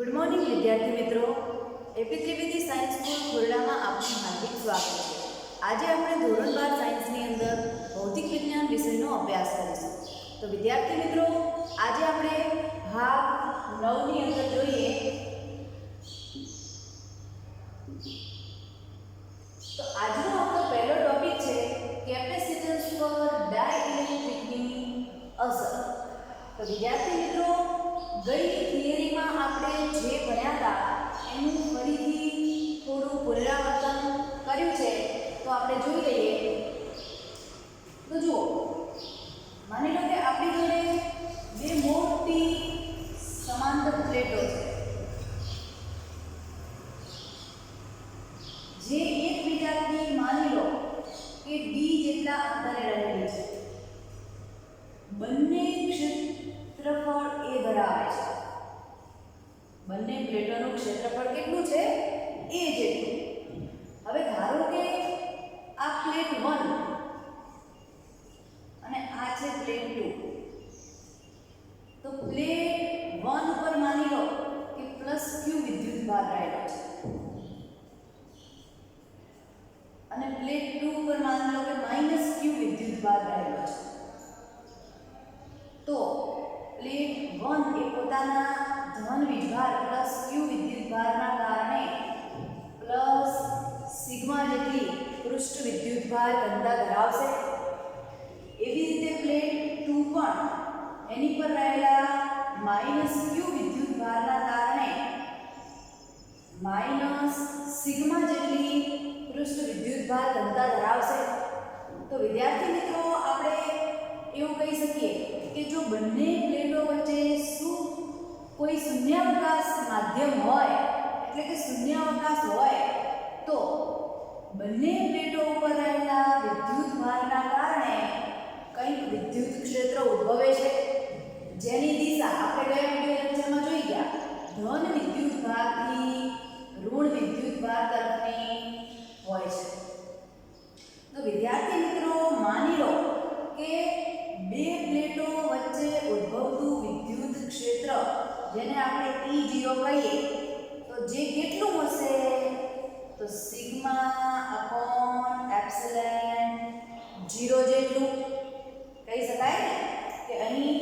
Good morning વિદ્યાર્થી મિત્રો, AP Trivedi science school ખોરડામાં આપનું હાર્દિક સ્વાગત છે. આજે આપણે ધોરણ 12 સાયન્સની અંદર ભૌતિક વિજ્ઞાન વિષયનો અભ્યાસ કરીશું. તો વિદ્યાર્થી મિત્રો, આજે આપણે ભાગ 9 ની અંદર જોઈએ તો આજનો આપણો પહેલો ટોપિક છે કેપેસિટન્સ પર ડાઇલેક્ટ્રિકની અસર. તો વિદ્યાર્થી મિત્રો, ગઈ થિયરીમાં આપણે જે ભણ્યા હતા એનું ફરીથી થોડું પુનરાવર્તન કર્યું છે. તો આપણે જોઈ લઈએ. તો જુઓ, માની લો કે આપણી જોડે બે મોટી સમાંતર પ્લેટો છે જે એકબીજાથી માની લો કે ડી જેટલા અંતરે રહેલી છે. બંને ક્ષેત્રફળ એ ધરાવે છે. બંને પ્લેટોનું ક્ષેત્રફળ કેટલું છે? એ જેટલું. હવે ધારો કે આ પ્લેટ 1 અને આ છે પ્લેટ 2. તો પ્લેટ 1 ઉપર માની લો કે +q વિદ્યુત ભાર રહેલો છે અને પ્લેટ 2 ઉપર માની લો કે -q વિદ્યુત ભાર રહેલો છે. તો પ્લેટ 1 એ પોતાના ધન વિભાર +q વિદ્યુત ભારના કારણે સિગ્મા જેટલી પૃષ્ઠ વિદ્યુત ભાર ઘનતા ધરાવશે. એવી રીતે પ્લેટ 2 પણ એની પર રહેલા -q વિદ્યુત ભારના કારણે સિગ્મા જેટલી પૃષ્ઠ વિદ્યુત ભાર ઘનતા ધરાવશે. તો વિદ્યાર્થી મિત્રો, આપણે એવું કહી શકીએ કે જો બંને પ્લેટો વચ્ચે કોઈ શૂન્યાવકાશ માધ્યમ હોય, એટલે કે શૂન્યાવકાશ હોય, તો બંને પ્લેટો ઉપર રહેલા વિદ્યુત ભારના કારણે કંઈક વિદ્યુત ક્ષેત્ર ઉદ્ભવે છે, જેની દિશા આપણે ગયા વિડિયો લેક્ચરમાં જોઈ ગયા, ધન વિદ્યુત ભારથી ઋણ વિદ્યુત ભાર તરફની હોય છે. તો વિદ્યાર્થી મિત્રો, માની લો કે બે પ્લેટો વચ્ચે ઉદ્ભવતું વિદ્યુત ક્ષેત્ર, જેને આપણે E0 કહીએ, તો જે કેટલું હશે? તો σ/ε0 જેટલું કહી શકાય ને કે અહીં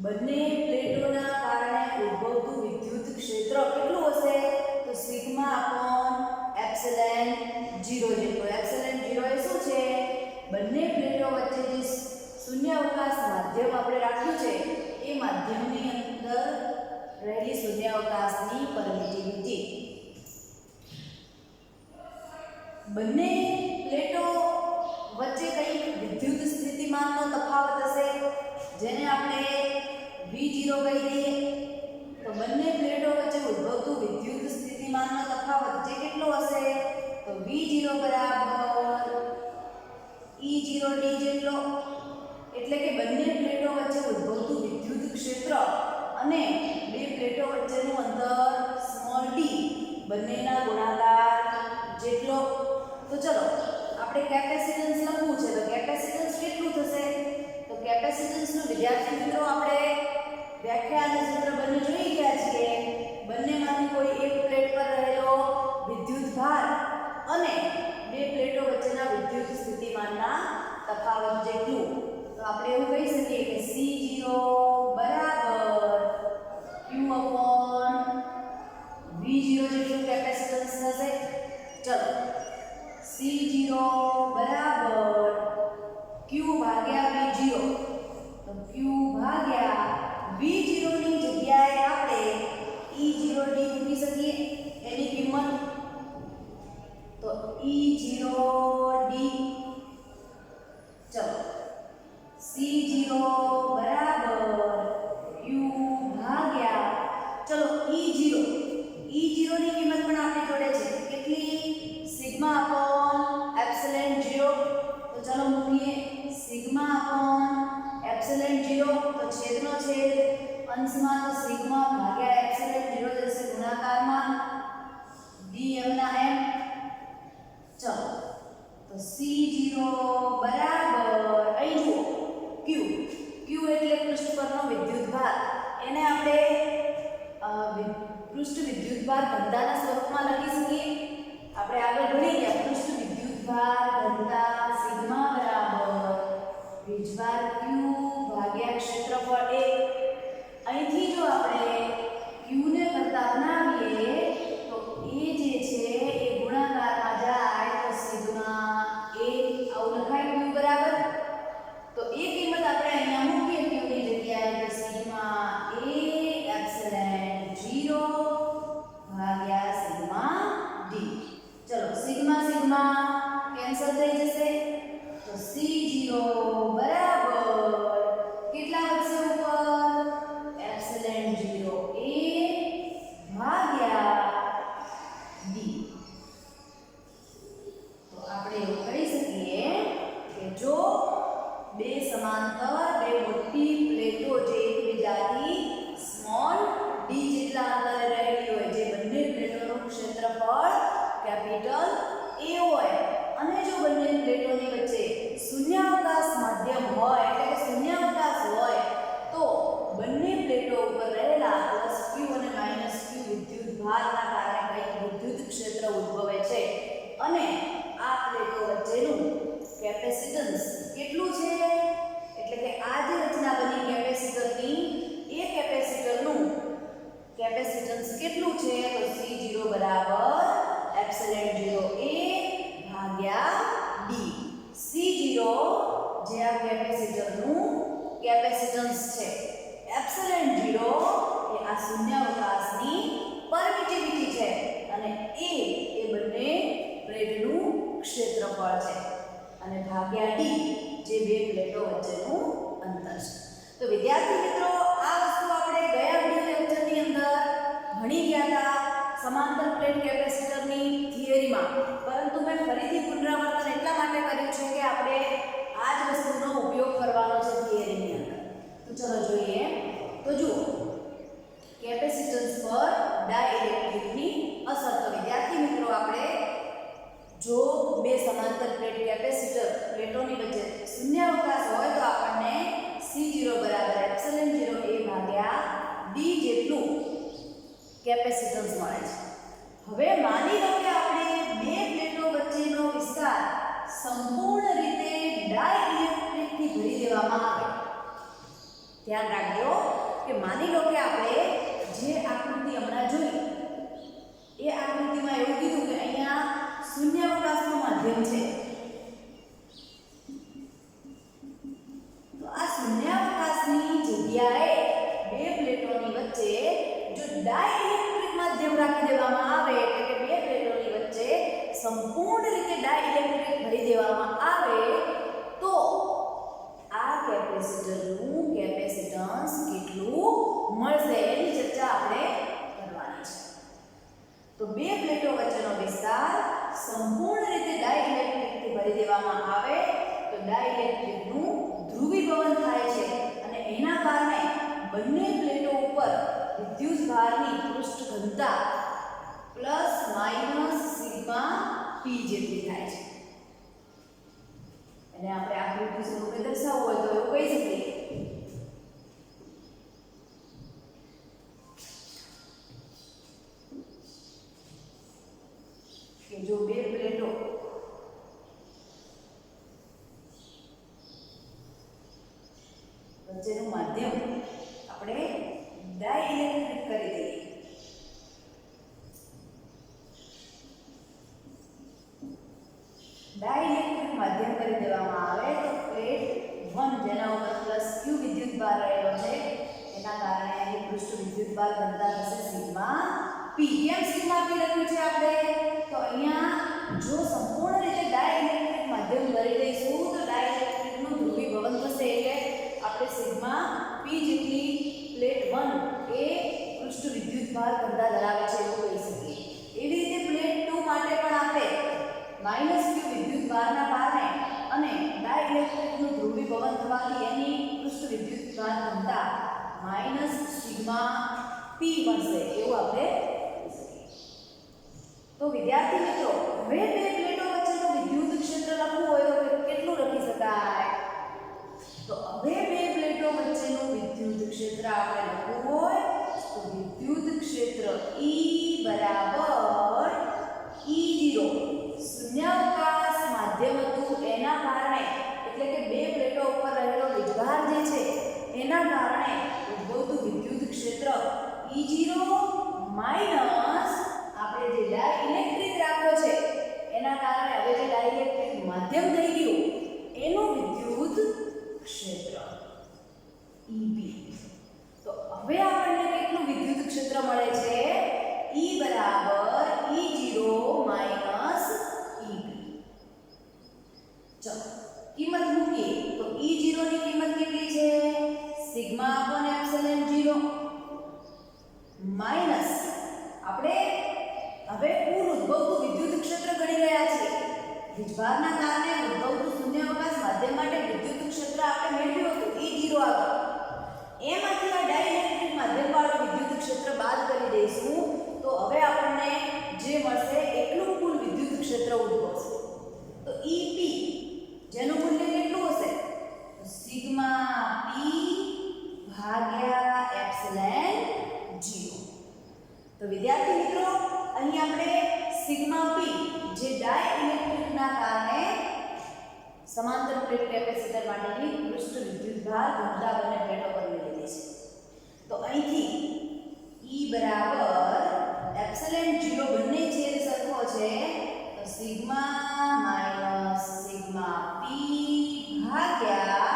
બંને પ્લેટોના કારણે ઉદ્ભવતું વિદ્યુત ક્ષેત્ર કેટલું હશે? તો σ/ε0 જેટલું. ε0 એ શું છે? બંને પ્લેટો વચ્ચે જે શૂન્યાવકાશ માધ્યમ આપણે રાખ્યું છે એ માધ્યમની અંદર રહેલી શૂન્યાવકાશની પરમિટિવિટી. બંને પ્લેટો વચ્ચે કંઈક વિદ્યુત સ્થિતિમાનનો તફાવત હશે, જેને આપણે V0 કહી દઈએ. તો બંને પ્લેટો વચ્ચે ઉદ્ભવતું વિદ્યુત સ્થિતિમાનનો તફાવત જે કેટલો હશે? તો V0 બરાબર E0d જેટલો. એટલે કે બંને પ્લેટો વચ્ચે ઉદ્ભવતું વિદ્યુત ક્ષેત્ર અને બે પ્લેટો વચ્ચેનું અંતર d બંનેના ગુણાકાર જેટલો. તો ચલો આપણે કેપેસિટન્સ લખવું છે. તો કેપેસિટન્સ કેટલું થશે? તો કેપેસિટન્સનું વિદ્યાર્થી મિત્રો આપણે વ્યાખ્યા અને સૂત્ર બંને જોઈ ગયા છીએ. બંનેમાંથી કોઈ એક પ્લેટ પર રહેલો વિદ્યુત ભાર અને બે પ્લેટો વચ્ચેના વિદ્યુત સ્થિતિમાનના તફાવત જેટલું. તો આપણે એવું કહી શકીએ કે C0 બરાબર Q/V0 જેટલું કેપેસિટન્સ થશે. ચલો, C0 બરાબર Q/V0. તો Q/V0 ની જગ્યાએ આપણે E0d મૂકી શકીએ એની કિંમત. તો E0d, ચલો C0 બરાબર Q ભાગ્યા, ચલો E0 ની કિંમત પણ આપણી જોડે છે. કેટલી? σ/ε0. તો ચલો મૂકીએ σ/ε0. તો છેદનો છેદ, અંશમાં તો સિગ્મા ભાગ્યા ε0 જશે ગુણાકારમાં dm ના m. ચલો તો C0 બરાબર અહીં જુઓ Q એટલે પૃષ્ઠ પરનો વિદ્યુત ભાર. એને આપણે વિદ્યુતભાર ઘનતાના સ્વરૂપમાં લખી શકીએ. આપણે આગળ ભણી ગયા પૃષ્ઠ વિદ્યુતભાર ઘનતા સિગ્મા બરાબર વીજભાર q ભાગ્યા ક્ષેત્રફળ a. અહીંથી જો આપણે q ને કરતા બનાવીએ તો a જે છે એ ગુણાકારમાં જાય તો સિગ્મા a આવું લખાય q બરાબર. તો એ કિંમત આપણે અહીંયા મૂકીએ q ની જગ્યાએ તો સિગ્મા a એપ્સિલન 0 ભાગ્યા સિગ્મા d. ચલો સિગ્મા સિગ્મા કેન્સલ થઈ જશે તો c0 બરાબર કેટલા વધશે ઉપર એપ્સિલન 0 a ભાગ્યા d. તો આપણે એવું કહી શકીએ કે જો બે સમાંતર બે મોટી પ્લેટો જે એકબીજાથી સ્મોલ d જેટલા અંતરે રહેલી હોય, જે બંને પ્લેટોનું ક્ષેત્રફળ કેપિટલ A હોય અને જો બંને પ્લેટોની વચ્ચે શૂન્યાવકાશ માધ્યમ હોય એટલે કે શૂન્યાવકાશ હોય તો બંને પ્લેટો ઉપર રહેલા +q અને -q વિદ્યુતભારના કારણે કંઈક વિદ્યુત ક્ષેત્ર ઉદ્ભવે છે અને આ પ્લેટો વચ્ચેનું કેપેસિટન્સ કેટલું છે એટલે કે આ જે રચના બની કેપેસિટરની એ કેપેસિટરનું કેપેસિટન્સ કેટલું છે તો c0 બરાબર એપ્સિલન 0 a ભાગ્યા d. c0 જે આ કેપેસિટરનું કેપેસિટન્સ છે, એપ્સિલન 0 એ આ શૂન્યાવકાશની પરમિટિવિટી છે અને a એ બંને પ્લેટનું ક્ષેત્રફળ છે અને ભાગ્યા d જે બે પ્લેટો વચ્ચેનું અંતર છે. તો વિદ્યાર્થી મિત્રો આ વસ્તુ આપણે ગયા વિડિયો લેક્ચરની અંદર ભણી ગયા હતા સમાંતર પ્લેટ કેપેસિટરની થિયરીમાં, પરંતુ મેં ફરીથી પુનરાવર્તન એટલા માટે કર્યું છે કે આપણે આ જ વસ્તુનો ઉપયોગ કરવાનો છે થિયરીની અંદર. તો ચલો જોઈએ. તો જુઓ કેપેસિટન્સ પર ડાઇલેક્ટ્રિકની અસર. તો વિદ્યાર્થી મિત્રો આપણે જો બે સમાંતર પ્લેટ કેપેસિટર પ્લેટોની વચ્ચે શૂન્યાવકાશ હોય તો આપણને c0 બરાબર એપ્સિલન 0 a ભાગ્યા d જેટલું કેપેસિટન્સ મળે છે. હવે માની લો કે આપણે બે પ્લેટો વચ્ચેનો વિસ્તાર સંપૂર્ણ રીતે ડાઇલેક્ટ્રિકથી ભરી દેવામાં આવે. ધ્યાન રાખજો કે માની લો કે આપણે જે આકૃતિ હમણાં જોઈ એ આકૃતિમાં એવું કીધું કે અહીંયા શૂન્યાવકાશનું માધ્યમ છે. તો આ શૂન્યાવકાશની જગ્યાએ બે પ્લેટોની વચ્ચે જો ડાઇલેક્ટ્રિક માધ્યમ રાખી દેવામાં આવે એટલે કે બે પ્લેટોની વચ્ચે સંપૂર્ણ રીતે ડાઇલેક્ટ્રિક ભરી દેવામાં આવે તો આ કેપેસિટરનું કેપેસિટન્સ કેટલું મળશે એની ચર્ચા આપણે કરવાની છે. તો બે પ્લેટો વચ્ચેનો વિસ્તાર સંપૂર્ણ રીતે ડાઇલેક્ટ્રિકથી ભરી દેવામાં આવે તો ડાઇલેક્ટ્રિકનું ધ્રુવીભવન થાય છે અને એના કારણે બંને પ્લેટો ઉપર વિદ્યુતભારની પૃષ્ઠ ઘનતા ± સિગ્મા p જેટલી થાય છે. અને આપણે આકૃતિ સ્વરૂપે દર્શાવવું હોય તો એવું કહી શકીએ કે જો બે પ્લેટો વચ્ચેનું માધ્યમ આપણે ડાઇલેક્ટ્રિક કરી દઈએ ડાઇલેક્ટ્રિક માધ્યમ કરી દેવામાં આવે તો પ્લેટ 1 જેના ઉપર +q વિદ્યુતભાર રહેલો છે એના કારણે અહીં પૃષ્ઠ વિદ્યુતભાર ઘનતા થશે સિગ્મા p. કેમ સિગ્મા p લખ્યું છે આપણે તો અહીંયા જો સંપૂર્ણ રીતે ડાઇલેક્ટ્રિક માધ્યમ કરી દઈશું તો ડાઇલેક્ટ્રિકનું ધ્રુવીભવન થશે એટલે આપણે સિગ્મા p જેટલી પ્લેટ 1 એ પૃષ્ઠ વિદ્યુતભાર ઘનતા ધરાવે છે એવું કહી શકીએ. એવી રીતે પ્લેટ 2 માટે પણ આપણે -q વિદ્યુતભારના કારણે અને ડાઇલેક્ટ્રિકનું ધ્રુવીભવન થવાથી એની પૃષ્ઠ વિદ્યુતભાર ઘનતા -સિગ્મા p મળશે એવું આપણે કહી શકીએ. તો વિદ્યાર્થી મિત્રો હવે બે પ્લેટો વચ્ચેનું વિદ્યુત ક્ષેત્ર લખવું હોય તો કેટલું લખી શકાય તો હવે બે પ્લેટો વચ્ચેનું વિદ્યુત ક્ષેત્ર આપણે લખવું હોય તો વિદ્યુત ક્ષેત્ર E = તેના કારણે ઉદ્ભવતું વિદ્યુત ક્ષેત્ર E0 માઈનસ આપણે જે ડાઇલેક્ટ્રિક રાખ્યો છે એના કારણે હવે જે ડાઇલેક્ટ્રિક માધ્યમ થઈ ગયું એનું વિદ્યુત ક્ષેત્ર EB. તો હવે આપણને કેટલું વિદ્યુત ક્ષેત્ર મળે છે? E બરાબર E0 માઈનસ EB. ચલો કિંમત મૂકીએ તો E0 ની કિંમત કેટલી છે? સિગ્મા અપોન એપ્સિલોન 0 માઈનસ આપણે હવે કુલ ઉદ્ભવતું વિદ્યુત ક્ષેત્ર ગણી રહ્યા છીએ. વીજભારના કારણે ઉદ્ભવતું શૂન્યાવકાશ માધ્યમ માટે વિદ્યુત ક્ષેત્ર આપણે મેળવ્યું હતું E0 આગળ. એમાંથી આ ડાઇલેક્ટ્રિક માધ્યમ વાળું વિદ્યુત ક્ષેત્ર બાદ કરી દઈશું તો હવે આપણને જે મળશે એટલું કુલ વિદ્યુત ક્ષેત્ર ઉદ્ભવશે. તો EP જેનું મૂલ્ય કેટલું હશે? સિગ્મા P ભાગ્યા એપ્સિલોન 0. તો વિદ્યાર્થી મિત્રો અહીં આપણે સિગ્મા P જે ડાઇલેક્ટ્રિકના કારણે સમાંતર પ્લેટ કેપેસિટર માટેની પૃષ્ઠ વિદ્યુતભાર ઘનતા બંને પ્લેટો પર લીધી છે. તો અહીંથી E બરાબર એપ્સિલોન 0 બંને છેદ સરખો છે તો સિગ્મા માઈનસ સિગ્મા P ભાગ્યા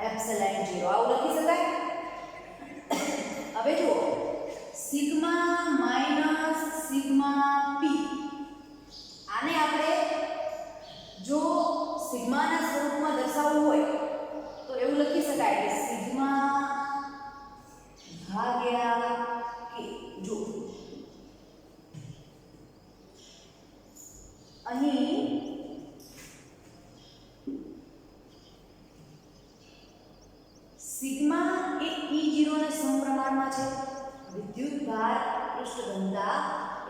એપ્સિલોન 0 આવું લખી શકાય. હવે જુઓ સિગ્મા માઈનસ સિગ્મા P આને આપણે જો સિગ્માના સ્વરૂપમાં દર્શાવવું હોય તો એવું લખી શકાય કે સિગ્મા ભાગ્યા K. જો અહીં સિગ્મા એ E0 ને સમપ્રમાણમાં છે. વિદ્યુતભાર પૃષ્ઠ ઘનતા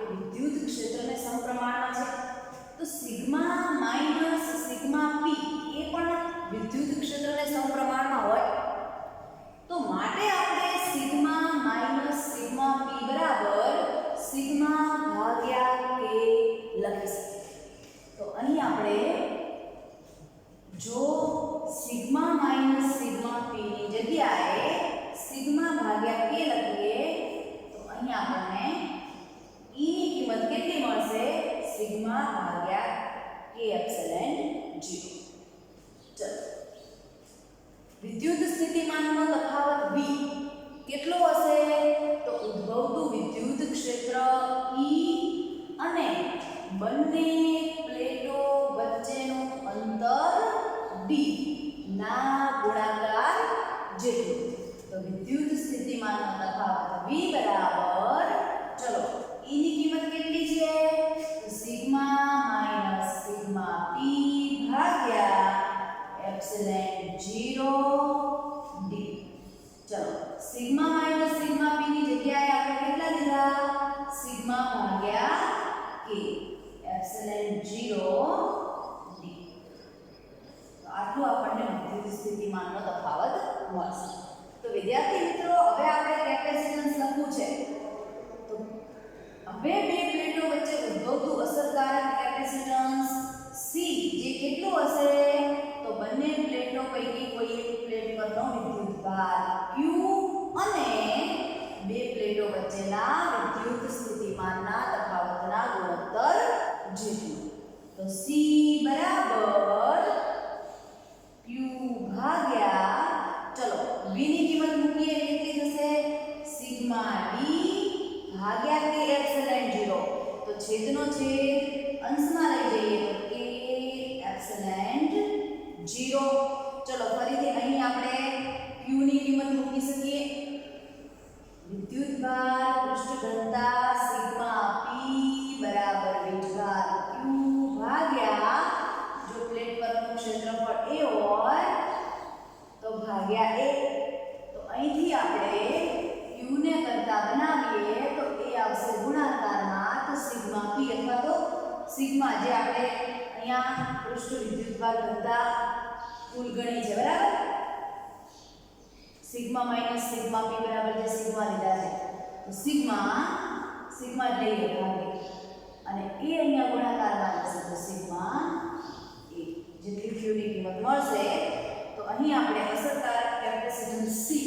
એ વિદ્યુત ક્ષેત્રને સમપ્રમાણમાં છે. તો સિગ્મા માઈનસ સિગ્મા P એ પણ વિદ્યુત ક્ષેત્રને સમપ્રમાણમાં હોય તો માટે આપણે સિગ્મા માઈનસ સિગ્મા P બરાબર સિગ્મા ભાગ્યા K લખી શકીએ. તો અહીં આપણે જો સિગ્મા માઈનસ સિગ્મા P ની જગ્યાએ સિગ્મા ભાગ્યા K લખીએ તો અહીં આપણને E ની કિંમત કેટલી મળશે? સિગ્મા ભાગ્યા K એપ્સિલોન 0. ચલો વિદ્યુત સ્થિતિમાનનો તફાવત V કેટલો હશે? તો ઉદ્ભવતું વિદ્યુત ક્ષેત્ર E અને બંને પ્લેટો વચ્ચેનું અંતર D ના ગુણાકાર જેટલું. તો વિદ્યુત સ્થિતિમાનનો તફાવત V બરાબર ચલો E ની કિંમત કેટલી છે? સિગ્મા માઈનસ સિગ્મા P ભાગ્યા એપ્સિલોન 0 D. ચલો સિગ્મા માઈનસ સિગ્મા P ની જગ્યાએ આપણે કેટલા લીધા? સિગ્મા ભાગ્યા K એપ્સિલોન 0 D. તો આટલું આપણને વિદ્યુત સ્થિતિમાનનો તફાવત મળશે. તો વિદ્યાર્થી મિત્રો હવે આપણે કેપેસિટન્સ લખવું છે. તો હવે બે પ્લેટો વચ્ચે ઉદ્ભવતું અસરકારક કેપેસિટન્સ C જે કેટલું હશે? તો બંને પ્લેટો પૈકી કોઈ એક પ્લેટ પરનો વિદ્યુતભાર Q અને બે પ્લેટો વચ્ચેના વિદ્યુત સ્થિતિમાનના તફાવતના ગુણોત્તર જેટલું. તો C બરાબર Q ભાગ્યા ચલો V ની કિંમત મૂકીએ કેટલી થશે? સિગ્મા D ભાગ્યા K એપ્સિલોન 0. તો છેદનો છેદ અંશમાં લઈ જઈએ તો K એપ્સિલોન 0. ચલો ફરીથી અહીં આપણે Q ની કિંમત મૂકી શકીએ. વિદ્યુતભાર પૃષ્ઠ ઘનતા સિગ્મા P બરાબર વીજભાર Q ભાગ્યા જો પ્લેટ પરનું ક્ષેત્રફળ A હોય તો ભાગ્યા A. તો અહીંથી આપણે Q ને કરતા બનાવીએ તો એ આવશે ગુણાકારમાં તો સિગ્મા P અથવા તો સિગ્મા જે આપણે અહીંયા પૃષ્ઠ વિદ્યુતભાર ઘનતા કુલ ગણી છે બરાબર. સિગ્મા માઈનસ સિગ્મા P બરાબર જે સિગ્મા લીધા છે તો સિગ્મા લઈએ ભાગે અને એ અહીંયા ગુણાકારમાં આવશે તો સિગ્મા A જેટલી Q ની કિંમત મળશે. તો અહીં આપણે અસરકારક કેપેસિટન્સ C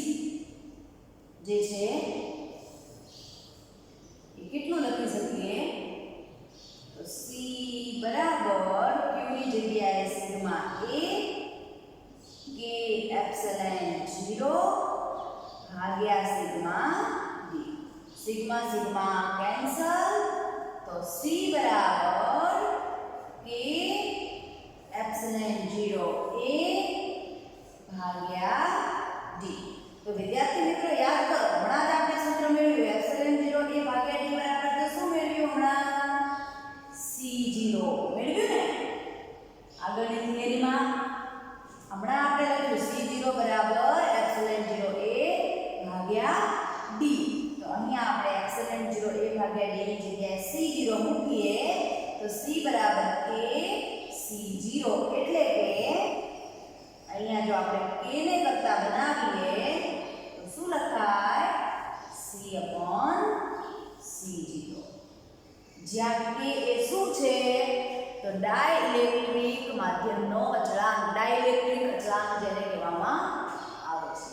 ની જગ્યાએ સિગ્મા a કે એપ્સિલોન 0 ભાગ્યા sigma d. Sigma sigma cancel, તો c બરાબર k એપ્સિલોન 0 a ભાગ્યા d. તો વિદ્યાર્થી મિત્રો યાદ કરો, હમણાં જ આપણે સૂત્ર મેળવ્યું એપ્સિલોન 0 a ભાગ્યા d બરાબર તો શું મેળવ્યું હમણાં? c0 મેળવ્યું ને આગળની થિયરીમાં. હમણાં આપણે લખ્યું c0 બરાબર એપ્સિલોન 0 a ભાગ્યા d. તો અહીંયા આપણે એપ્સિલોન 0 a ભાગ્યા d ની જગ્યાએ c0 મૂકીએ તો c બરાબર k c0 એટલે કે અહીંયા જો આપણે k ને કરતા બનાવીએ તો શું લખાય? c/c0. જ્યાં k એ શું છે? તો ડાઇલેક્ટ્રિક માધ્યમનો અચળાંક, ડાઇલેક્ટ્રિક અચળાંક જેને કહેવામાં આવે છે.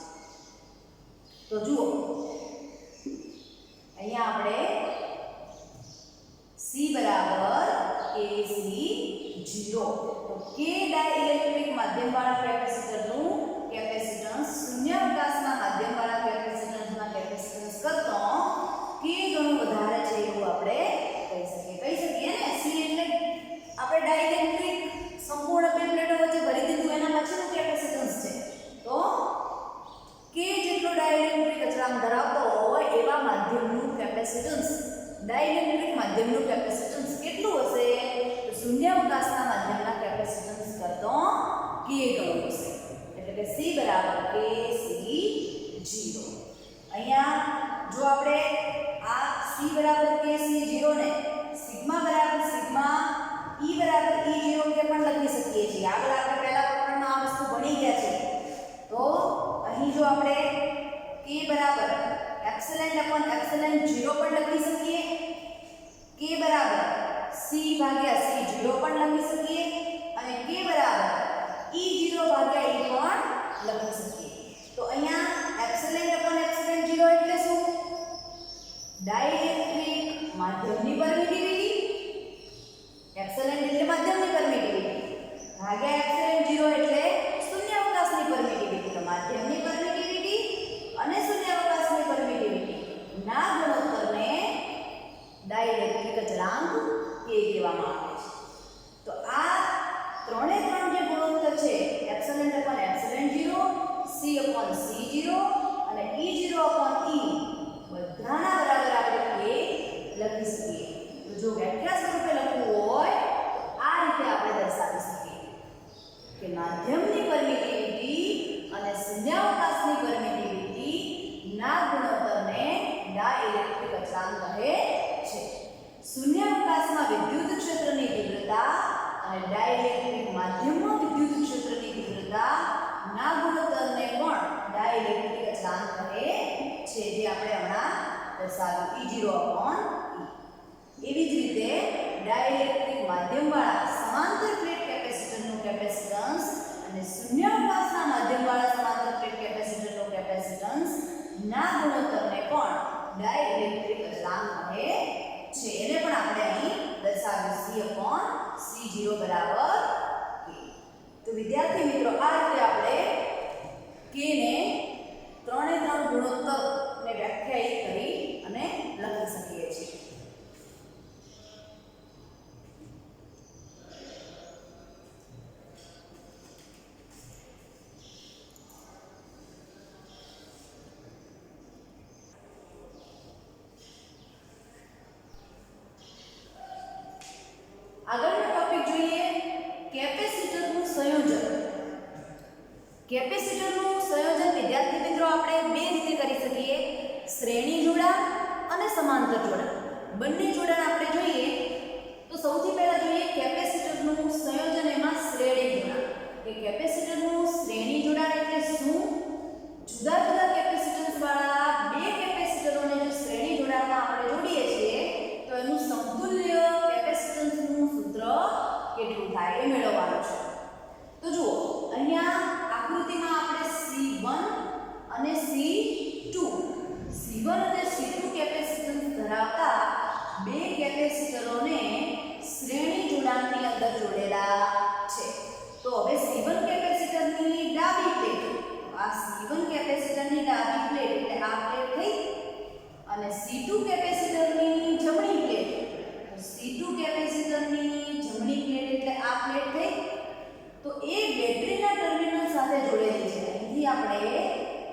તો જુઓ અહીંયા આપણે c બરાબર kc0. તો k ડાઇલેક્ટ્રિક માધ્યમવાળા કેપેસિટરનું કેપેસિટન્સ શૂન્યાવકાશના માધ્યમવાળા કેપેસિટન્સના કેપેસિટન્સ કરતાં k ગણું વધારે છે એવું આપણે કહી શકીએ ને. c એટલે આપણે ડાઇલેક્ટ્રિક સંપૂર્ણ બે પ્લેટો વચ્ચે ભરી દીધું એના પછીનું કેપેસિટન્સ છે. તો k જેટલો ડાઇલેક્ટ્રિક અચળાંક ધરાવતો હોય એવા માધ્યમનું કેપેસિટન્સ, ડાઇલેક્ટ્રિક માધ્યમનું કેપેસિટન્સ કેટલું હશે? તો શૂન્યાવકાશના માધ્યમના કેપેસિટન્સ કરતાં k ગણું હશે. એટલે કે c બરાબર kc0. અહીંયા જો આપણે આ c બરાબર kc0 ને સિગ્મા બરાબર સિગ્મા e બરાબર e0 કે પણ લખી શકીએ છીએ. આગળ આપણે પહેલા પ્રકરણમાં આ વસ્તુ ભણી ગયા છે. તો અહીં જો આપણે k બરાબર એપ્સિલોન અપોન એપ્સિલોન 0 પણ લખી શકીએ, k બરાબર c ભાગ્યા c0 પણ લખી શકીએ અને k બરાબર e0 ભાગ્યા e પણ લખી શકીએ. તો અહીંયા એપ્સિલોન અપોન એપ્સિલોન 0 એટલે શું? ડાઇલેક્ટ્રિક માધ્યમની પરમિટિવિટી, એપ્સિલોન એટલે માધ્યમની પરમિટિવિટી ભાગ્યા એપ્સિલોન 0 એટલે શૂન્યાવકાશની પરમિટિવિટી. તો માધ્યમની પરમિટિવિટી અને શૂન્યાવકાશની પરમિટિવિટી ના ગુણોત્તરને ડાઇલેક્ટ્રિક અચળાંક k કહેવામાં આવે છે. તો આ ત્રણે ત્રણ જે ગુણોત્તર છે epsilon upon epsilon 0, c upon c0 અને e0 અપોન e બધાના બરાબર આપણે k લખી શકીએ. તો જો વ્યાખ્યા સ્વરૂપે લખવું હોય તો આ રીતે આપણે દર્શાવી શકીએ કે માધ્યમની પરમિટિવિટી અને શૂન્યાવકાશની પરમિટિવિટી ના ગુણોત્તરને ડાઇલેક્ટ્રિક અચળાંક કહે છે. શૂન્યાવકાશમાં વિદ્યુત ક્ષેત્રની તીવ્રતા અને ડાઇલેક્ટ્રિક માધ્યમમાં વિદ્યુત ક્ષેત્રની તીવ્રતા ના ગુણોત્તરને પણ ડાઇલેક્ટ્રિક અચળાંક કહે છે, જે આપણે હમણાં દર્શાવ્યું e0 અપોન e. એવી જ રીતે ડાઇલેક્ટ્રિક માધ્યમવાળા સમાંતર પ્લેટ કેપેસિટરનું કેપેસિટન્સ અને શૂન્યાવકાશના માધ્યમવાળા સમાંતર પ્લેટ કેપેસિટરનું કેપેસિટન્સ ના ગુણોત્તરને પણ ડાઇલેક્ટ્રિક અચળાંક કહે છે. એને પણ આપણે અહીં દર્શાવ્યું c/c0 બરાબર k. તો વિદ્યાર્થી મિત્રો આ રીતે આપણે k ને ત્રણે ત્રણ ગુણોત્તરને વ્યાખ્યાયિત કરી અને લખી શકીએ છીએ. આગળનો ટોપિક જોઈએ કેપેસિટરનું સંયોજન. કેપેસિટરનું સંયોજન વિદ્યાર્થી મિત્રો આપણે બે રીતે કરી શકીએ, શ્રેણી જોડાણ અને સમાંતર જોડાણ. બંને જોડાણ આપણે જોઈએ તો સૌથી પહેલા જોઈએ કેપેસિટરનું સંયોજન, એમાં શ્રેણી જોડાણ. કે કેપેસિટરનું શ્રેણી જોડાણ એટલે શું? જુદા જુદા કેપેસિટન્સ વાળા બે કેપેસિટરોને જો શ્રેણી જોડાણમાં આપણે જોડીએ છીએ તો એનું સમતુલ્ય કેપેસિટન્સનું સૂત્ર કેટલું થાય એ મેળવવાનું છે. તો જુઓ અહીંયા આકૃતિમાં આપણે C1 અને C2 અને C2 કેપેસિટન્સ ધરાવતા બે કેપેસિટરોને શ્રેણી જોડાણની અંદર જોડેલા છે. તો હવે C1 કેપેસિટરની ડાબી પ્લેટ, આ C1 કેપેસિટરની ડાબી પ્લેટ એટલે આ પ્લેટ થઈ, અને C2 કેપેસિટરની જમણી પ્લેટ, તો C2 કેપેસિટરની જમણી પ્લેટ એટલે આ પ્લેટ થઈ. તો એ બેટરીના ટર્મિનલ સાથે જોડેલી છે. અહીંથી આપણે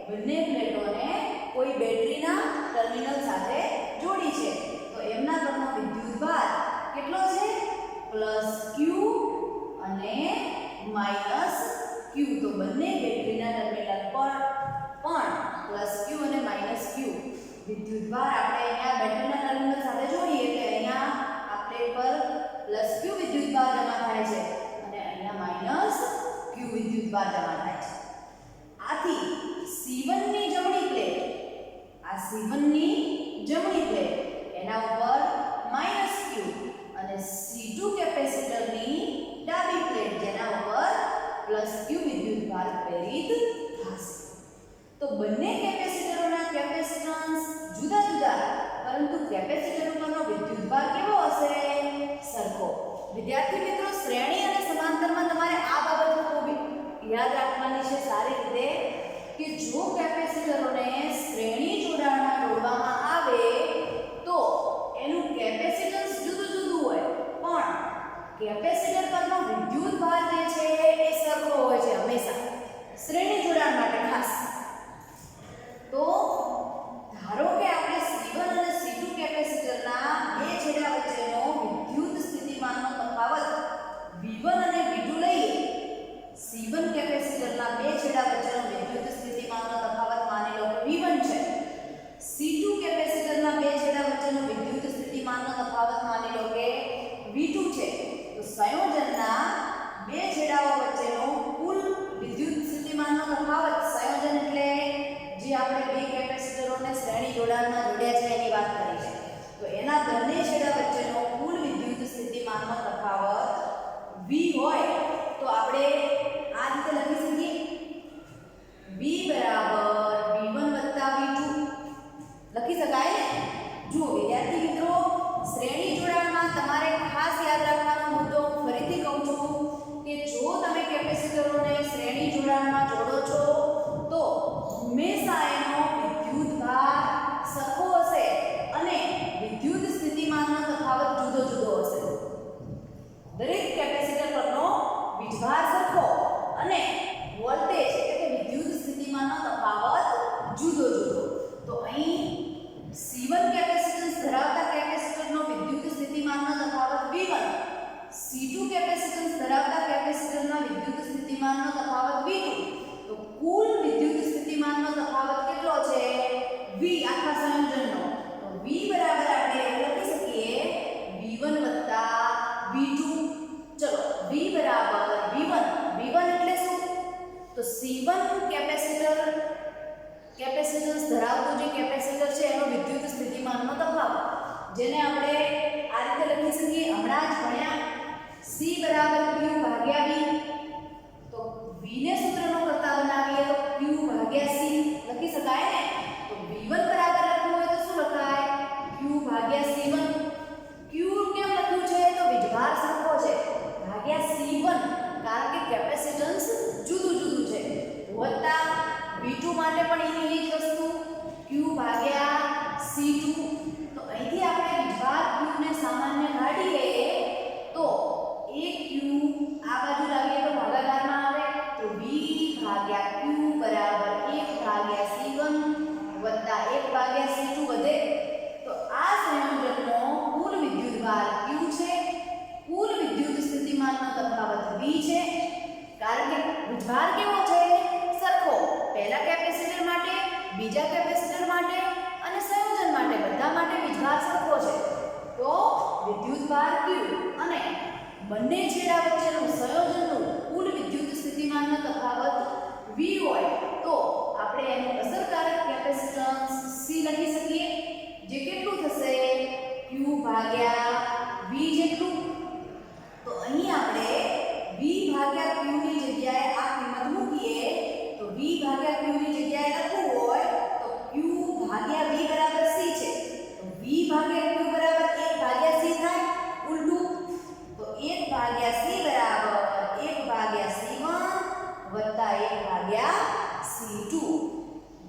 બંને પ્લેટોને કોઈ બેટરીના ટર્મિનલ સાથે જોડી છે. તો એમના પરનો વિદ્યુતભાર કેટલો છે? +Q અને -Q. તો બંને બેટરીના ટર્મિનલ પર પણ +Q અને -Q વિદ્યુતભાર આપણે અહીંયા બેટરીના ટર્મિનલ સાથે જોડીએ એટલે અહીંયા આ પ્લેટ પર +Q વિદ્યુતભાર જમા થાય છે અને અહીંયા -Q વિદ્યુતભાર જમા થાય છે. આથી C1 ની જમણી પ્લેટ, આ C1 ની જમણી પ્લેટ એના ઉપર -Q અને C2 કેપેસિટરની ડાબી પ્લેટ જેના ઉપર +Q વિદ્યુતભાર પ્રેરિત થશે. તો બંને કેપેસિટરોના કેપેસિટન્સ જુદા જુદા, પરંતુ કેપેસિટર ઉપરનો વિદ્યુતભાર કેવો હશે? સરખો. વિદ્યાર્થી મિત્રો, શ્રેણી અને સમાંતરમાં તમારે આ બાબત ખૂબ યાદ રાખવાની છે સારી રીતે કે જો કેપેસિટરોને શ્રેણી જોડાણમાં જોડવામાં આવે તો એનું કેપેસિટન્સ જુદું જુદું હોય, પણ કેપેસિટર પરનો વિદ્યુતભાર જે છે એ સરખો હોય છે હંમેશા, શ્રેણી જોડાણ માટે ખાસ. તો ધારો કે આપણે C1 અને C2 કેપેસિટરના બે છેડા વચ્ચેનો વિદ્યુત સ્થિતિમાનનો તફાવત V1 અને V2 લઈએ. C1 કેપેસિટરના બે છેડા વચ્ચેનો વિદ્યુત સ્થિતિમાનનો તફાવત માની લો કે V1 છે. C2 કેપેસિટરના બે છેડા વચ્ચેનો વિદ્યુત સ્થિતિમાનનો તફાવત માની લો કે V2 છે. તો સંયોજનના બે છેડાઓ વચ્ચેનો કુલ વિદ્યુત સ્થિતિમાનનો તફાવત, સંયોજન એટલે જે આપણે બે કેપેસિટરોને શ્રેણી જોડાણમાં જોડ્યા છે એની વાત કરી છે. તો એના બંને છેડા વચ્ચેનો કુલ વિદ્યુત સ્થિતિમાનનો તફાવત V હોય તો આપણે આ રીતે લખી શકીએ V V1 V2 લખી શકાય ને? જુઓ વિદ્યાર્થી મિત્રો, શ્રેણી જોડાણમાં તમારે ખાસ યાદ રાખવાનો મુદ્દો ફરીથી કહું છું કે જો તમે કેપેસિટરોને શ્રેણી જોડાણમાં જોડો છો તો હંમેશા એનો વિદ્યુતભાર સરખો હશે અને વિદ્યુત સ્થિતિમાનનો તફાવત જુદો જુદો હશે. દરેક કેપેસિટર પરનો વીજભાર સરખો અને વોલ્ટેજ એટલે કે વિદ્યુત સ્થિતિમાનનો તફાવત જુદો જુદો. તો અહીં C1 કેપેસિટન્સ ધરાવતા કેપેસિટરનો વિદ્યુત સ્થિતિમાનનો તફાવત V1, C2 કેપેસિટન્સ ધરાવતા કેપેસિટરના વિદ્યુત સ્થિતિમાનનો તફાવત V2. તો કુલ વિદ્યુત સ્થિતિમાનનો તફાવત કેટલો છે? V આખા સંયોજનનો. તો V બરાબર આપણે એવું લખી શકીએ V1 V2. ચલો V બરાબર V1. V1 એટલે શું? તો C1 કેપેસિટન્સ ધરાવતું જે કેપેસિટર છે એનો વિદ્યુત સ્થિતિમાનનો તફાવત, જેને આપણે આ રીતે લખી શકીએ હમણાં જ ભણ્યા C બરાબર Q ભાગ્યા V. તો V ને સૂત્રનો કરતા બનાવીએ તો Q ભાગ્યા C લખી શકાય ને? તો V1 બરાબર લખવું હોય તો શું લખાય? Q ભાગ્યા C1. Q કેમ લખ્યું છે? તો વીજભાર સરખો છે, ભાગ્યા C1 કારણ કે કેપેસિટન્સ જુદું જુદું છે, વત્તા V2 માટે પણ એની જ વસ્તુ Q ભાગ્યા C2. તો અહીંથી આપણે વીજભાર Q ને સામાન્ય કાઢીએ તો એક Q આ બાજુ લાવીએ તો ભાગાકારમાં આવે તો V ભાગ્યા Q બરાબર 1 ભાગ્યા C1 વત્તા 1 ભાગ્યા C2 વધે. તો આ સંયોજનનો કુલ વિદ્યુતભાર Q છે, કુલ વિદ્યુત સ્થિતિમાનનો તફાવત V છે. કારણ કે વીજભાર કેવો છે? સરખો. પહેલા કેપેસિટર માટે, બીજા કેપેસિટર માટે અને સંયોજન માટે બધા માટે વીજભાર સરખો છે. તો વિદ્યુતભાર Q અને બંને છેડા વચ્ચેનું સંયોજનનું કુલ વિદ્યુત સ્થિતિમાનનો તફાવત V હોય તો આપણે એનું અસરકારક કેપેસિટન્સ C લખી શકીએ, જે કેટલું થશે? Q ભાગ્યા V જેટલું. તો અહીં આપણે V ભાગ્યા Q ની જગ્યાએ આ કિંમત મૂકીએ તો V ભાગ્યા Q ની જગ્યાએ લખવું હોય તો Q ભાગ્યા V બરાબર C છે. તો V ભાગ્યા Q બરાબર 1 ભાગ્યા C થાય ઉલટું. તો 1 ભાગ્યા C બરાબર 1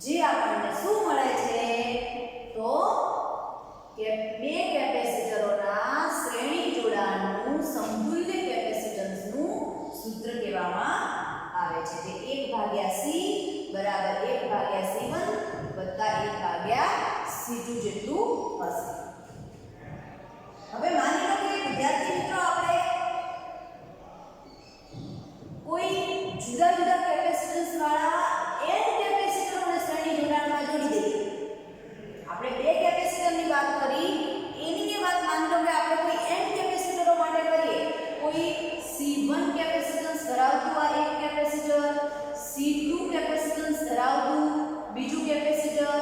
જે આપણને શું મળે છે તો કે બે કેપેસિટરોના શ્રેણી જોડાણનું સમતુલ્ય કેપેસિટન્સનું સૂત્ર કહેવામાં આવે છે જે 1/C બરાબર 1/C1 વત્તા 1/C2 જેટલું હશે. હવે માની લો કે વિદ્યાર્થી મિત્રો આપણે કોઈ જુદા જુદા કેપેસિટન્સ વાળા n કેપેસિટરોને શ્રેણી જોડાણમાં જોડી દઈએ. આપણે બે કેપેસિટરની વાત કરી, એની વાત માની લો કે આપણે કોઈ n કેપેસિટરો માટે કરીએ. કોઈ C1 કેપેસિટન્સ ધરાવતું આ એક કેપેસિટર, C2 કેપેસિટન્સ ધરાવતું બીજું કેપેસિટર,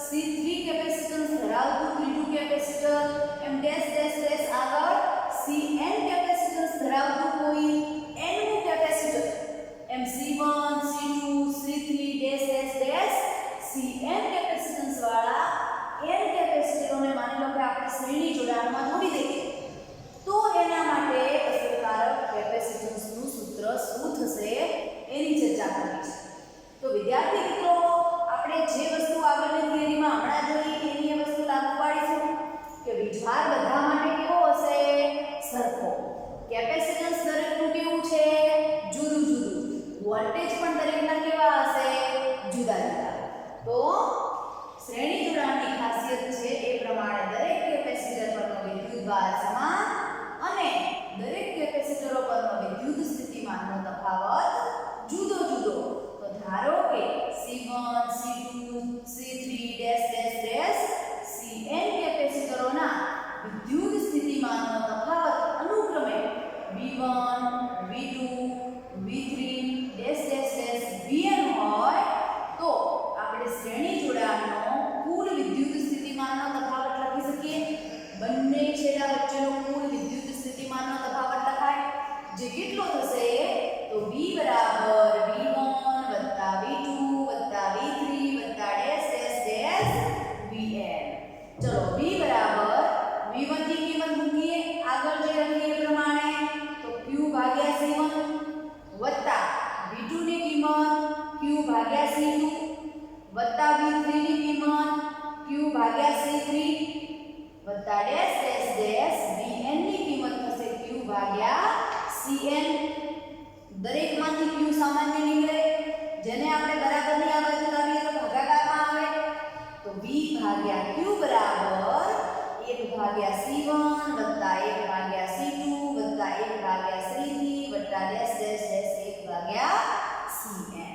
C3 કેપેસિટન્સ ધરાવતું ત્રીજું કેપેસિટર, એમ ડેશ ડેશ ડેશ આગળ Cn કેપેસિટન્સ ધરાવતું કોઈ n નું કેપેસિટર, એમ C1 C2 C3 dash dash dash Cn capacitance વાળા n કેપેસિટરોને માની લો કે આપણે શ્રેણી જોડાણમાં જોડી દઈએ. તો એના માટે અસરકારક કેપેસિટન્સનું સૂત્ર શું થશે એની ચર્ચા કરવી છે. તો વિદ્યાર્થી મિત્રો આપણે જે વસ્તુ આગળની થિયરીમાં હમણાં જોઈ એની એ વસ્તુ લાગુ પાડીશું કે વીજભાર બધા માટે કેવો હશે? સરખો. કેપેસિટન્સ દરેકનું કેવું છે? જુદું જુદું. વોલ્ટેજ પણ દરેકના કેવા હશે? જુદા જુદા. તો શ્રેણી જોડાણની ખાસિયત છે એ પ્રમાણે દરેક કેપેસિટર પરનો વિદ્યુતભાર સમાન અને દરેક કેપેસિટરો પરનો વિદ્યુત સ્થિતિમાનનો તફાવત જુદો જુદો. તો ધારો કે C1 C2 C3 dash dash dash Cn કેપેસિટરોના વિદ્યુત સ્થિતિમાનનો તફાવત અનુક્રમે V1 V2 V3 dash dash dash Vn હોય તો આપણે શ્રેણી જોડાણનો કુલ વિદ્યુત સ્થિતિમાનનો તફાવત લખી શકીએ. બંને છેડા વચ્ચેનો કુલ વિદ્યુત સ્થિતિમાનનો તફાવત લખાય જે કેટલો થશે તો V બરાબર V1 વત્તા V2 વત્તા V3 વત્તા ડેશ ડેશ ડેશ Vn. ચલો V બરાબર V1 ની કિંમત મૂકીએ આગળ જે લખીએ એ પ્રમાણે તો Q ભાગ્યા C1 વત્તા V2 ની કિંમત Q ભાગ્યા C2 વત્તા V3 ની કિંમત Q ભાગ્યા C3 વત્તા ડેશ ડેશ ડેશ Vn ની કિંમત થશે Q ભાગ્યા Cn. દરેકમાંથી Q સામાન્ય નીકળે જેને આપણે બરાબરની આ બાજુ લાવીએ તો ભાગાકારમાં આવે તો V ભાગ્યા Q બરાબર 1/C1 વત્તા 1/C2 વત્તા 1/C3 વત્તા ડેશ ડેશ ડેશ 1/Cn.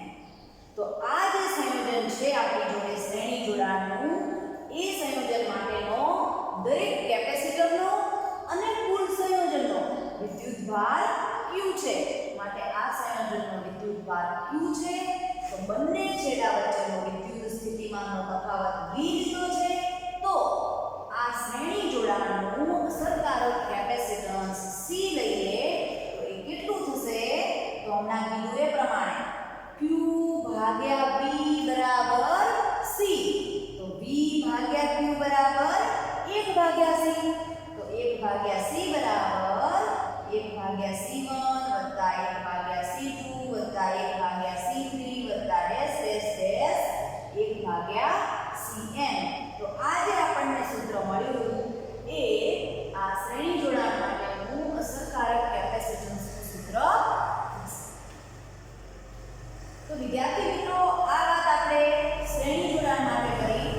તો આ જે સંયોજન છે આપણી જોડે શ્રેણી જોડાણનું એ સંયોજન માટેનો દરેક કેપેસિટરનો અને કુલ સંયોજનનો વિદ્યુતભાર Q છે. માટે આ સંયોજનનો વિદ્યુતભાર Q છે. તો બંને છેડા વચ્ચેનો વિદ્યુત સ્થિતિમાનનો તફાવત V લીધો છે. તો આ શ્રેણી જોડાણનું અસરકારક કેપેસિટન્સ C લઈએ તો એ કેટલું થશે તો હમણાં કીધું એ પ્રમાણે Q ભાગ્યા V બરાબર C. તો V ભાગ્યા Q બરાબર 1/C. તો 1/C બરાબર 1/C1 વત્તા 1/C2 વત્તા 1/C3 વત્તા ડેશ ડેશ ડેશ 1/Cn. તો આ જે આપણને સૂત્ર મળ્યું એ આ શ્રેણી જોડાણ માટેનું અસરકારક કેપેસિટન્સનું સૂત્ર થશે. તો વિદ્યાર્થી મિત્રો આ વાત આપણે શ્રેણી જોડાણ માટે કરી.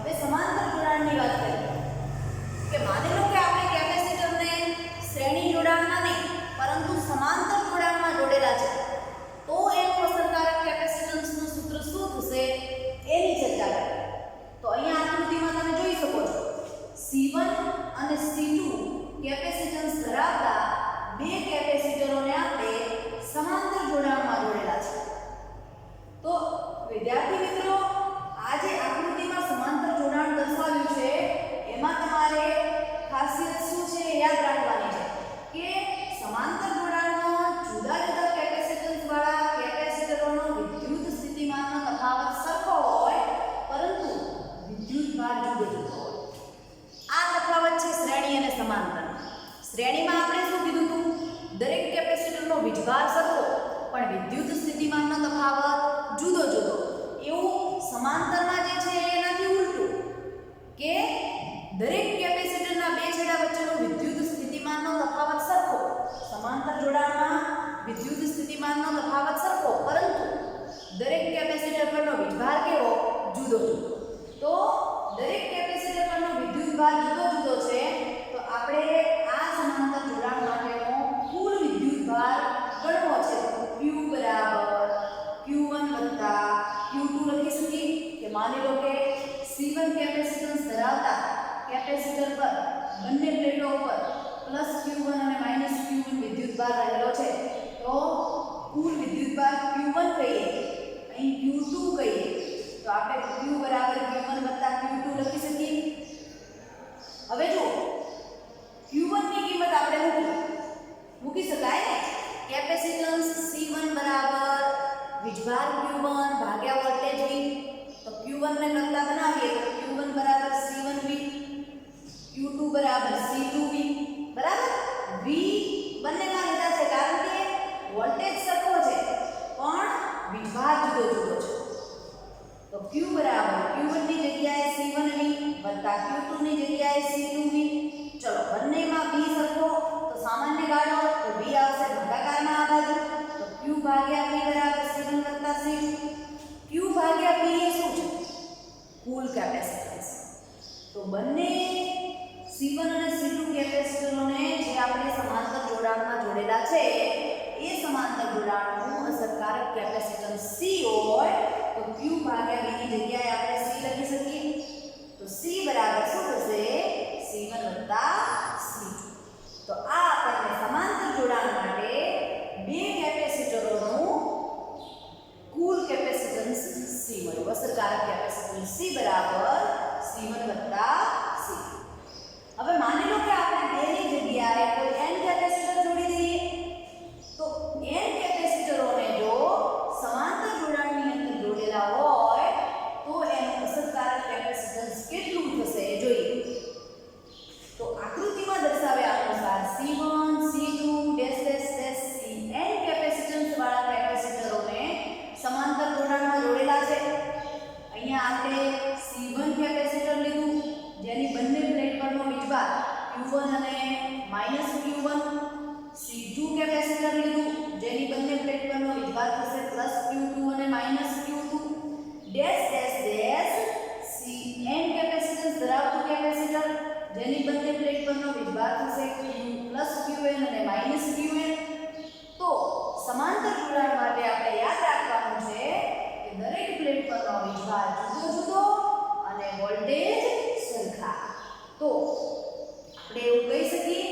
હવે સમાંતર જોડાણની વાત કરીએ કે માની લો કે આપણે કેપેસિટરને શ્રેણી જોડાણમાં નહીં પરંતુ સમાંતર જોડાણમાં જોડેલા છે તો એનું અસરકારક કેપેસિટન્સનું સૂત્ર શું થશે એની ચર્ચા કરીએ. તો અહીંયા આકૃતિમાં તમે જોઈ શકો છો C1 અને C2 કેપેસિટન્સ ધરાવતા બે કેપેસિટરોને આપણે સમાંતર જોડાણમાં જોડેલા છે. તો વિદ્યાર્થી મિત્રો આ જે આકૃતિમાં સમાંતર જોડાણ દર્શાવ્યું છે એમાં તમારે ખાસિયત શું છે યાદ રાખવાની છે કે સમાંતર જોડાણમાં જુદા જુદા કેપેસિટન્સ વાળા કેપેસિટરોનો વિદ્યુત સ્થિતિમાનનો તફાવત સરખો હોય પરંતુ વિદ્યુતભાર જુદો જુદો હોય. આ તફાવત છે શ્રેણી અને સમાંતર. શ્રેણીમાં આપણે શું કીધું હતું દરેક કેપેસિટરનો વીજભાર સરખો પણ વિદ્યુત સ્થિતિમાનનો તફાવત જુદો જુદો. એવું સમાંતરમાં જે છે એનાથી ઉલટું કે દરેક કેપેસિટરના બે છેડા વચ્ચેનો વિદ્યુત સ્થિતિમાનનો તફાવત સરખો. સમાંતર જોડાણમાં વિદ્યુત સ્થિતિમાનનો તફાવત સરખો, પરંતુ દરેક કેપેસિટર પરનો વીજભાર કેવો? જુદો જુદો. તો દરેક કેપેસિટર પરનો વિદ્યુતભાર જુદો જુદો છે, તો આપણે આ સમાંતર જોડાણ માટેનો કુલ વિદ્યુતભાર ગણવો છે. તો Q બરાબર Q1 વત્તા Q2 લખી શકીએ કે માની લો કે C1 કેપેસિટન્સ ધરાવતા કેપેસિટર પર બંને પ્લેટો ઉપર +Q1 અને -Q1 વિદ્યુતભાર રહેલો છે. તો કુલ વિદ્યુતભાર Q1 કહીએ, અહીં Q2 કહીએ, તો આપણે Q બરાબર Q1 વત્તા Q2 લખી શકીએ. હવે જો Q1 ની કિંમત આપણે મૂકી શકાય ને. કેપેસિટન્સ C1 બરાબર વીજભાર Q1 ભાગ્યા વોલ્ટેજ V. તો Q1 ને કરતા બનાવીએ તો Q1 બરાબર C1V, Q2 બરાબર C2V. બરાબર? V બંનેમાં લીધા છે કારણ કે વોલ્ટેજ સરખો છે પણ વીજભાર જુદો જુદો છે. તો Q બરાબર Q1 ની જગ્યાએ C1V વત્તા Q2 ની જગ્યાએ C2V. ચલો બંનેમાં V સરખો, તો સામાન્ય કાઢો તો V આવશે ભાગાકારમાં આ બાજુ. તો Q ભાગ્યા V બરાબર C1 વત્તા C2. Q ભાગ્યા V એ શું છે? કુલ કેપેસિટન્સ. તો બંને C1 અને C2 કેપેસિટરોને જે આપણે સમાંતર જોડાણમાં જોડેલા છે એ સમાંતર જોડાણનું અસરકારક કેપેસિટન્સ C હોય તો Q ભાગ્યા V ની જગ્યાએ આપણે C લખી શકીએ. તો C બરાબર શું થશે? C1 વત્તા C2. તો આ આપણને સમાંતર જોડાણ માટે બે કેપેસિટરોનું કુલ કેપેસિટન્સ C મળ્યું. અસરકારક કેપેસિટન્સ C બરાબર C1 વત્તા C2. હવે માની લો કે આપણે બેની જગ્યાએ કોઈ n કેપેસિટર જોડી દઈએ, તો n કેપેસિટરોને જો સમાંતર જોડાણની અંદર જોડેલા હોય તો એનું અસરકારક કેપેસિટન્સ કેટલું થશે એ જોઈએ. તો આકૃતિમાં દર્શાવ્યા અનુસાર C1 C2 Cn કેપેસિટન્સ વાળા કેપેસિટરોને સમાંતર જોડાણમાં જોડેલા છે. અહીંયા આપણે C1 કેપેસિટર લીધું જેની બંને પ્લેટ પરનો વીજભાર Q1 અને -Q1. C2 કેપેસિટર લીધું જેની બંને પ્લેટ પરનો વીજભાર થશે +Q2 અને -Q2. Cn કેપેસિટન્સ ધરાવતું કેપેસિટર જેની બંને પ્લેટ પરનો વીજભાર થશે +Qn અને -Qn. તો સમાંતર જોડાણ માટે આપણે યાદ રાખવાનું છે કે દરેક પ્લેટ પરનો વીજભાર જુદો જુદો અને વોલ્ટેજ સરખા. તો આપણે એવું કહી શકીએ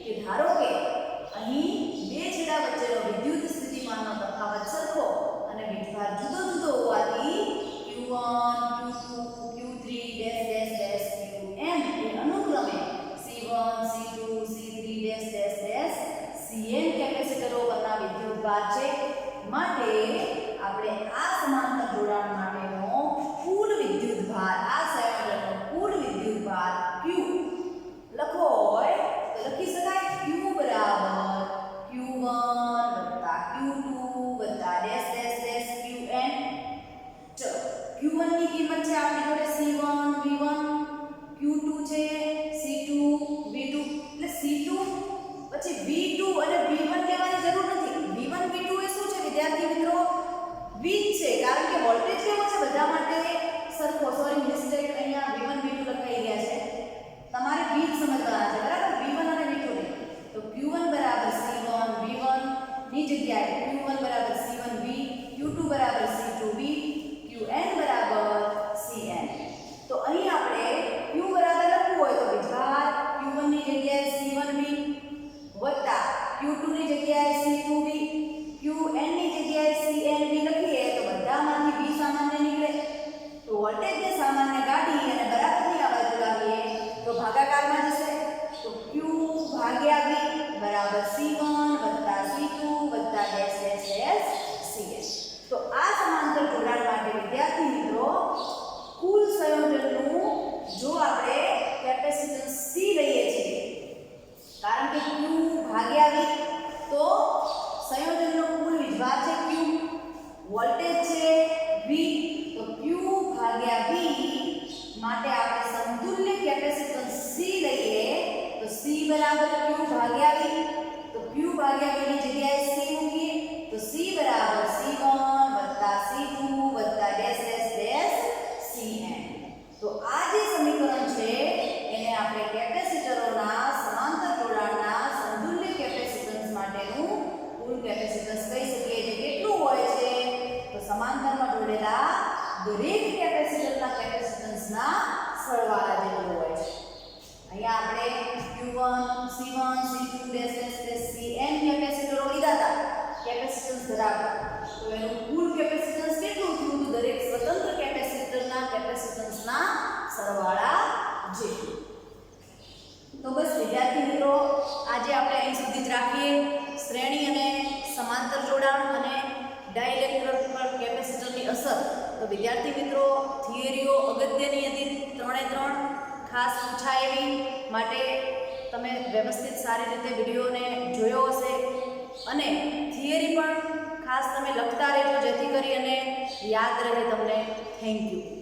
કે ધારો કે અહીં બે છેડા વચ્ચેનો વિદ્યુત સ્થિતિમાનનો તફાવત સરખો અને વીજભાર જુદો જુદો હોવાથી Q1 Q2 Q3 Qn એ અનુક્રમે C1 C2 C3 Cn કેપેસિટરો પરના વિદ્યુતભાર છે. માટે આપણે આ સમાંતર જોડાણ માટેનો કુલ વિદ્યુતભાર, આ સંયોજનનો કુલ વિદ્યુતભાર Q લખવો હોય તો લખી શકાય Q બરાબર Q1 વત્તા Q2 વત્તા Qn. ચલો Q1 ની કિંમત છે આપણી જોડે C1 V1, Q2 છે C2 V2. એટલે C2 પછી V2 અને V1 લેવાની જરૂર નથી. V1 V2 એ શું છે વિદ્યાર્થી મિત્રો? વીજ છે, કારણ કે વોલ્ટેજ કેવો છે બધા માટે સરખો. સોરી મિસ્ટેક, અહીંયા V1 V2 લખાઈ ગયા છે. તમારે વીજ સમજવાના છે બરાબર, V1 અને V2 ને. તો Q1 બરાબર C1 V1 ની જગ્યાએ Q1 બરાબર C1V, Q2 બરાબર C2V, Qn બરાબર Cn. તો અહીં આપણે Q બરાબર લખવું હોય તો વીજભાર Q1 ની જગ્યાએ C1V વત્તા Q2 ની જગ્યાએ C2V, Qn ની જગ્યાએ CnV લખીએ તો બધામાંથી V સામાન્ય નીકળે. તો વોલ્ટેજને સામાન્ય કાઢી અને બરાબરની આ બાજુ લાવીએ તો ભાગાકારમાં જશે. તો Q ભાગ્યા V બરાબર C1 વત્તા C2 વત્તા Cn. તો આ સમાંતર જોડાણ માટે વિદ્યાર્થી મિત્રો કુલ સંયોજનનું જો આપણે કેપેસિટન્સ C લઈએ છીએ, કારણ કે Q ભાગ્યા V તો સંયોજનનો કુલ વીજભાર છે Q, વોલ્ટેજ છે V, તો Q કુલ કેપેસિટન્સ કહી શકીએ. જે કેટલું હોય છે? તો સમાંતરમાં જોડેલા દરેક કેપેસિટરના કેપેસિટન્સના સરવાળા જેટલું હોય છે. અહીંયા આપણે Q1 C1 C2 Cn કેપેસિટરો લીધા હતા કેપેસિટન્સ ધરાવતા. તો એનું કુલ કેપેસિટન્સ કેટલું થયું? તો દરેક સ્વતંત્ર કેપેસિટરના કેપેસિટન્સના સરવાળા જેટલું. તો બસ વિદ્યાર્થી મિત્રો, આજે આપણે અહીં સુધી જ રાખીએ. શ્રેણી અને સમાંતર જોડાણ અને ડાઇલેક્ટ્રિક પર કેપેસિટરની અસર. તો વિદ્યાર્થી મિત્રો, થિયરીઓ અગત્યની હતી, 3 ખાસ પૂછાય એવી, માટે તમે વ્યવસ્થિત સારી રીતે વિડીયોને જોયો હશે અને થિયરી પણ ખાસ તમે લખતા રહેજો, જેથી કરી અને યાદ રહે તમને. Thank you.